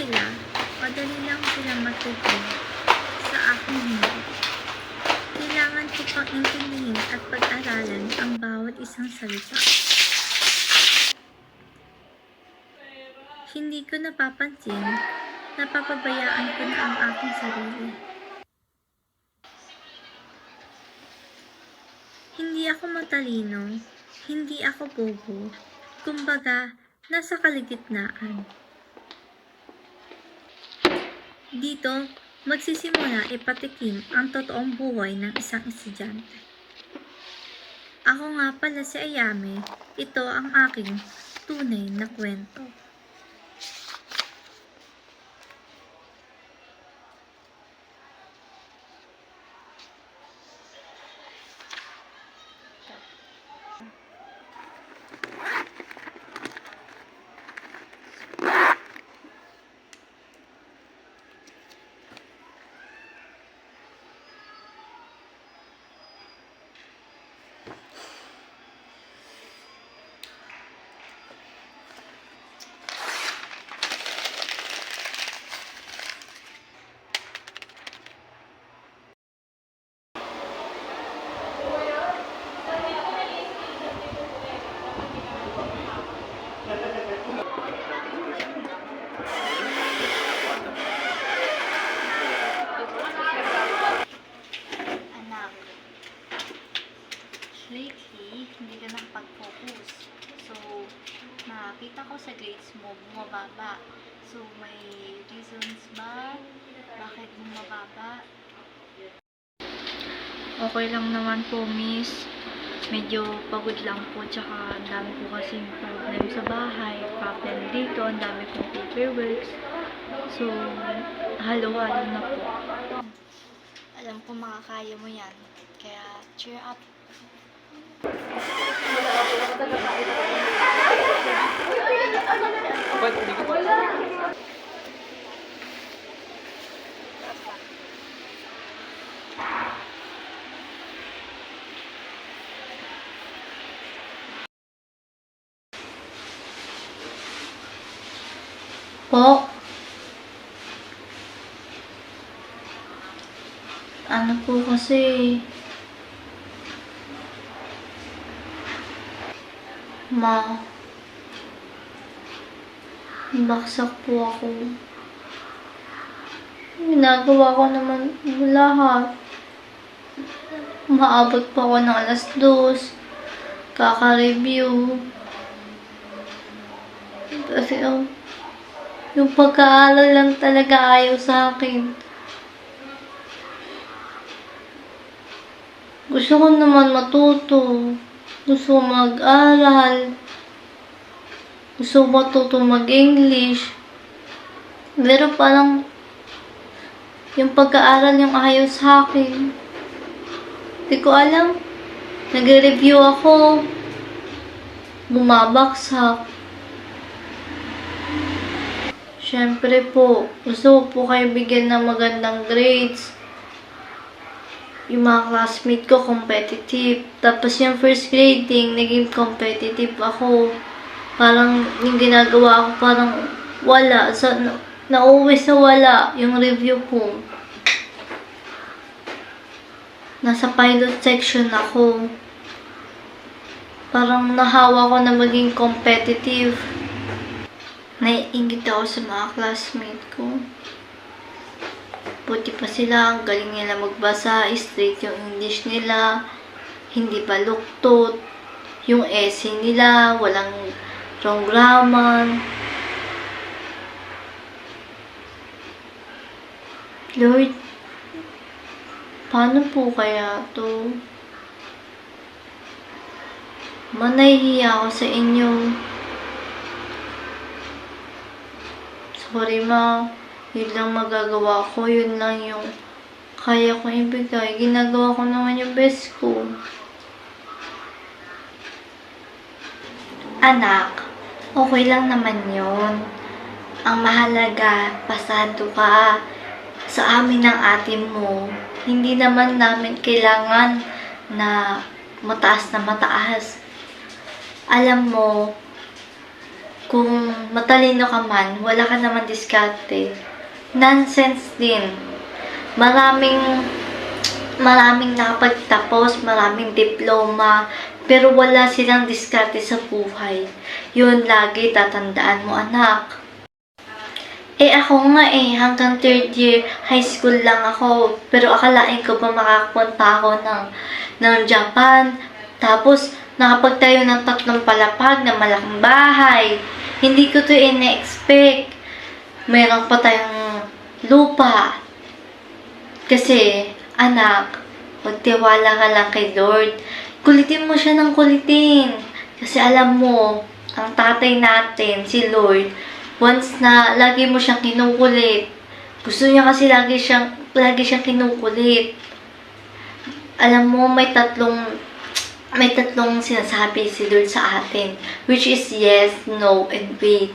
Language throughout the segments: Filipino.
sila, madali lang sila matugon sa aking hindi. Kailangan ko pang intindihin at pag-aralan ang bawat isang salita. Hindi ko napapansin, napapabayaan ko na ang aking sarili. Hindi ako matalino, hindi ako bobo, kumbaga, nasa kaligitnaan. Dito, magsisimula ipatikim ang totoong buhay ng isang estudyante. Ako nga pala si Ayame, ito ang aking tunay na kwento. Anak, lately, hindi ka nakapag-focus. So, nakita ko sa grades mo, bumababa. So, may reasons ba? Bakit bumababa? Okay lang naman po, miss. Medyo pagod lang po, tsaka ang dami po kasing problem sa bahay, problem dito, ang dami pong paperworks. So, halo-halo na po. Alam ko makakaya mo yan, kaya cheer up. Po? Ano po kasi? Ma, baksak po ako. Ginagawa ko naman lahat. Maabot pa ako ng 2:00. Kaka-review. Kasi yung pagkaaral lang talaga ayaw sa akin. Gusto ko naman matuto. Gusto ko mag-aral. Gusto ko matuto mag-English. Pero parang yung pagkaaral yung ayaw sa akin. Hindi ko alam. Nag-review ako. Bumabaksak. Siyempre po, gusto ko po kayo bigyan ng magandang grades. Yung mga classmate ko, competitive. Tapos yung first grading, naging competitive ako. Parang yung ginagawa ko, parang wala. So, nauwi sa wala yung review ko. Nasa pilot section ako. Parang nahawa ko na maging competitive. Naiingit ako sa mga classmate ko. Buti pa sila, ang galing nila magbasa, straight yung English nila, hindi baluktot, yung essay nila, walang wrong grammar. Lord, paano po kaya to? Nahihiya ako sa inyo. Sorry ma, yun lang magagawa ko, yun lang yung kaya kong ibigay. Ginagawa ko naman yung best ko. Anak, okay lang naman yun. Ang mahalaga, pasado ka sa amin ng ate mo. Hindi naman namin kailangan na mataas na mataas. Alam mo, Kung matalino ka man, wala ka naman diskarte. Nonsense din. Maraming nakapagtapos, maraming diploma, pero wala silang diskarte sa buhay. Yun lagi tatandaan mo, anak. Ako nga hanggang 3rd year high school lang ako. Pero akalain ko ba makakapunta ako ng Japan. Tapos, nakapagtayo ng 3 palapag na malaking bahay. Hindi ko to ina-expect. Meron pa tayong lupa. Kasi, anak, magtiwala ka lang kay Lord. Kulitin mo siya ng kulitin. Kasi alam mo, ang tatay natin, si Lord, once na lagi mo siyang kinukulit. Gusto niya kasi lagi siyang kinukulit. Alam mo, may tatlong sinasabi si Lord sa atin, which is yes, no, and wait.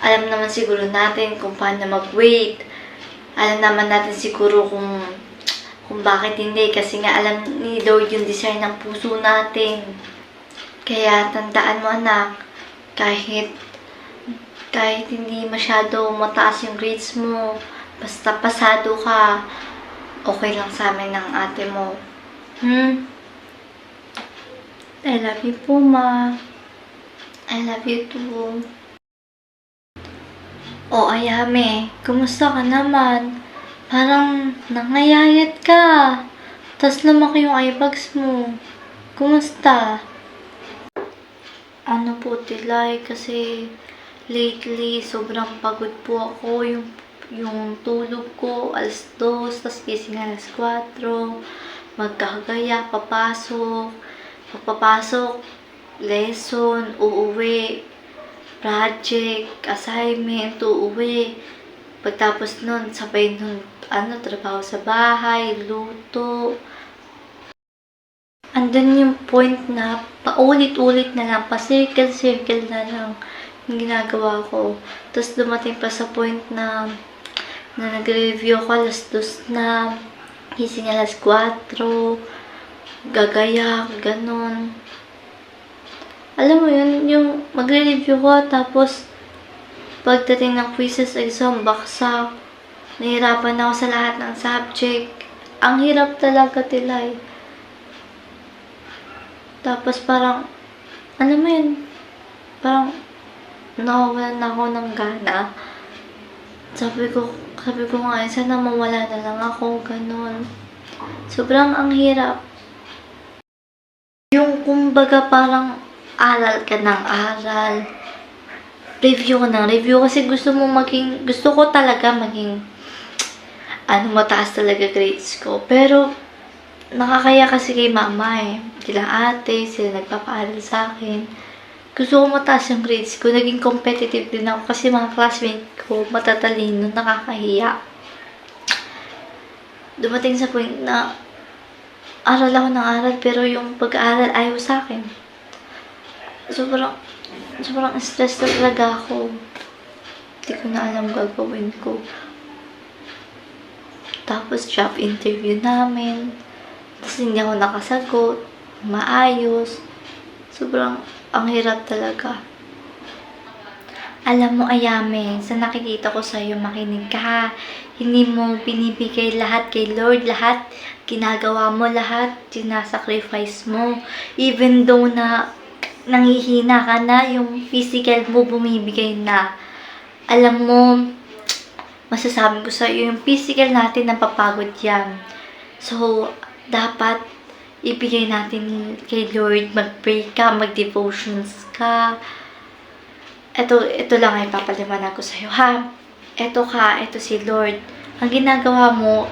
Alam naman siguro natin kung paano mag-wait. Alam naman natin siguro kung bakit hindi, kasi nga alam ni Lord yung desire ng puso natin. Kaya tandaan mo, anak, kahit hindi masyado mataas yung grades mo, basta pasado ka, okay lang sa amin ng ate mo. I love you po, ma. I love you too. Ayame, kumusta ka naman? Parang nangayayat ka. Tas lumaki yung eyebags mo. Kumusta? Ano po, Tilay, kasi lately, sobrang pagod po ako. Yung tulog ko, 2:00, tas gising 4:00. Magkagaya, papasok, lesson, uuwi, project, assignment, uuwi. Pagtapos nun, sabay nun, trabaho sa bahay, luto. Andun yung point na paulit-ulit na lang, pa-circle na lang yung ginagawa ko. Tapos dumating pa sa point na nagre-review ako 2:00 na, gising 4:00, gagayak, ganun. Alam mo yun, yung magre-review ko, tapos pagdating ng quizzes, exam, baksak. Nahirapan ako sa lahat ng subject. Ang hirap talaga, Tilay. Tapos parang, alam mo yun, parang nawawalan na ako ng gana. Sabi ko nga, sana mawala na lang ako, ganun. Sobrang ang hirap. Yung kumbaga parang aral ka ng aral. Review ka ng review kasi gusto ko talaga maging mataas talaga grades ko. Pero nakakaya kasi kay mama Sila ate, sila nagpapaaral sa akin. Gusto ko mataas yung grades ko. Naging competitive din ako kasi mga classmate ko matatalino, nakakahiya. Dumating sa point na aral ako ng aral, pero yung pag-aaral ayaw sa akin. Sobrang stress na talaga ako. Hindi ko na alam gagawin ko. Tapos job interview namin. Tapos hindi ako nakasagot. Maayos. Sobrang ang hirap talaga. Alam mo, Ayame, sa nakikita ko sa'yo, makinig ka. Hindi mo binibigay lahat kay Lord, lahat. Ginagawa mo lahat, sinasacrifice mo. Even though na nanghihina ka na, yung physical mo bumibigay na. Alam mo, masasabi ko sa'yo, yung physical natin napapagod yan. So, dapat ibigay natin kay Lord, mag-pray ka, mag-devotions ka. Ito lang ay papaliwanag ko sa'yo, ha? Ito si Lord. Ang ginagawa mo,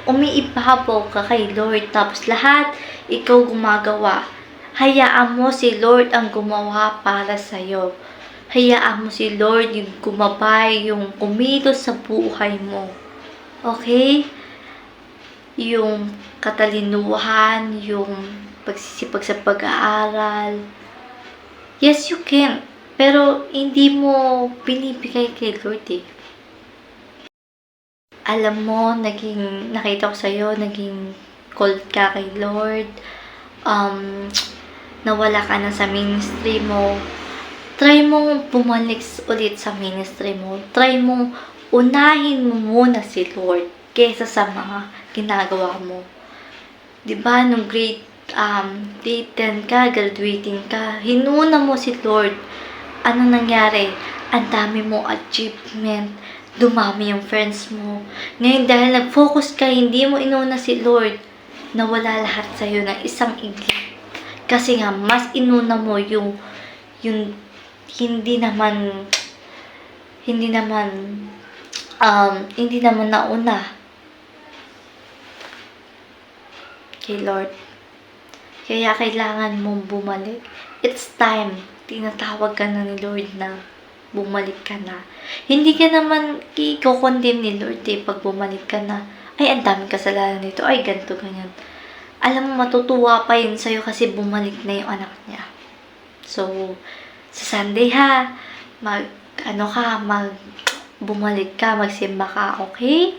umiibabaw ka kay Lord, tapos lahat, ikaw gumagawa. Hayaan mo si Lord ang gumawa para sa'yo. Hayaan mo si Lord yung gumabay, yung kumilos sa buhay mo. Okay? Yung katalinuhan, yung pagsisipag sa pag-aaral. Yes, you can. Pero hindi mo binibigay kay Lord Alam mo, nakita ko sa'yo, naging cold ka kay Lord. Nawala ka na sa ministry mo. try mong bumalik ulit sa ministry mo. Try mong unahin mo muna si Lord kaysa sa mga ginagawa mo. 'Di ba nung grade 10 ka, graduating ka, hinuna mo si Lord. Ano nangyari? Ang dami mong achievement. Dumami yung friends mo. Ngayon dahil nag-focus ka, hindi mo inuna si Lord, nawala lahat sa'yo ng isang iglap. Kasi nga, mas inuna mo yung hindi naman nauna kay Lord. Kaya kailangan mong bumalik. It's time. Tinatawag ka na ni Lord na bumalik ka na. Hindi ka naman i-condemn ni Lord pag bumalik ka na. Ay, ang daming kasalanan nito. Ay, ganito, ganyan. Alam mo, matutuwa pa yun sa'yo kasi bumalik na yung anak niya. So, sa Sunday ha, bumalik ka, magsimba ka, okay?